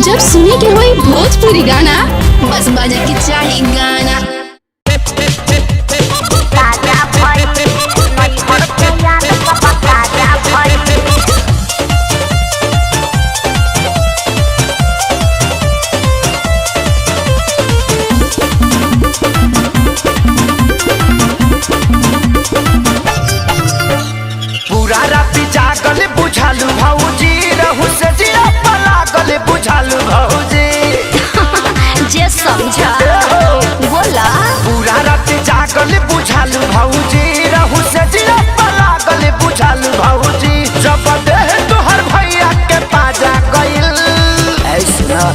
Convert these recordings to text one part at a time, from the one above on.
जब सुने के होई भोजपुरी गाना बस बजे के चाही गाना। पूरा रात जागल बुझालू भौजी रहू से जिया पलागल बुझालू भौजी जे समझा बोला। पूरा रात जागल बुझालू भौजी रहू से जिया पलागल बुझालू भौजी जब देह तोहर भैया के पाजा गइल ऐसा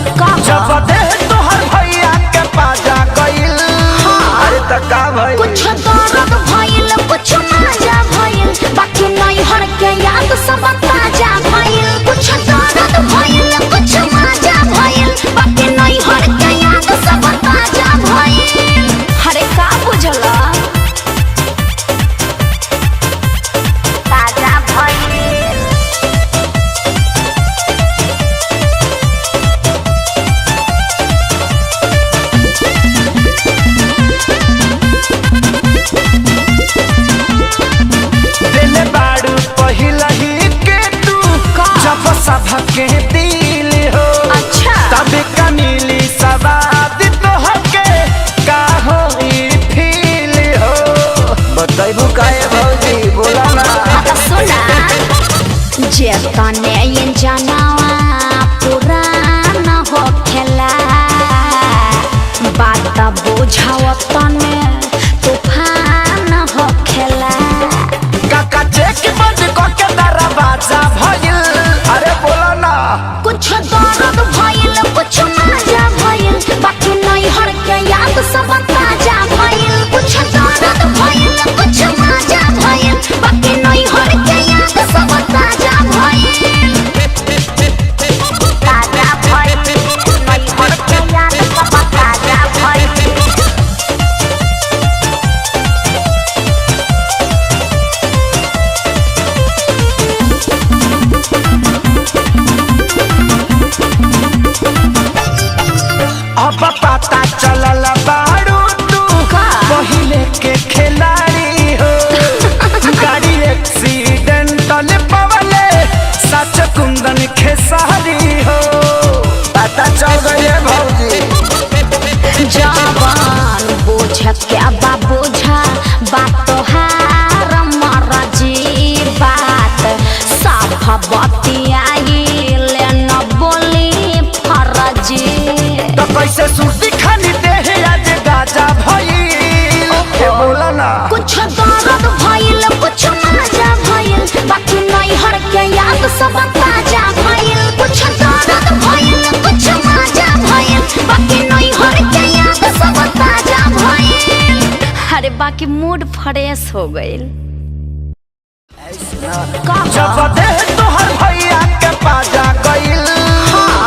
जब देह तोहर भैया के पाजा गइल अरे त का भइल कुछ दर्द भइल कुछ मजा भइल बाकी नहीं हर के याद सब ताजा भइल। कुछ दर्द भइल कुछ मजा भइल बाकी नहीं हर के याद सब ताजा भइल। अरे का बुझला ताजा भइल। दिल बाड़ू पहिला ही के तू जब सबके दिल हो अच्छा तब कमीली सवाद तोहके का हो ई फील हो बताइबू काहे भौजी बोला ना सुना जे तने ये जनावा पुराना हो खेला बात बुझाव तने तूफान हो खेला। काका चेक बंद करके दरवाजा भइल अरे बोला ना कुछ दर्द भइल कुछ मजा भइल बाकी नहीं हर के याद सब ताजा भइल। कुछ दर्द भइल कुछ मजा भइल बाकी नहीं हर के याद सब ताजा भइल। ताजा भइल नहीं हर के याद सब ताजा भइल। अब पता चलल बाड़ू तू पहिले के खिलाड़ी हो गाड़ी एक्सीडेंटल पवले सच कुंदन खेसारी हो पता चल गए भौजी जवान बोझ क्या बा बोझा बात तोहार मरजी बात साफ बतियाइल न बोली फरजी। तो कैसे सुर्ती खानी देह आज गाजा भइल बोला ना कुछ दर्द भइल कुछ मजा भइल बाकी नहीं हर के याद सब ताजा भइल। कुछ दर्द भइल कुछ मजा भइल बाकी नहीं हर के याद सब ताजा भइल। अरे बाकी मूड फ्रेश हो गइल। जब देह तोहर भैया के पाजा गइल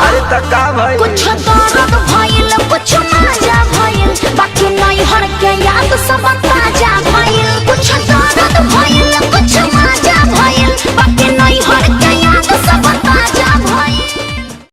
अरे त का भइल कुछ दर्द भइल कुछ मजा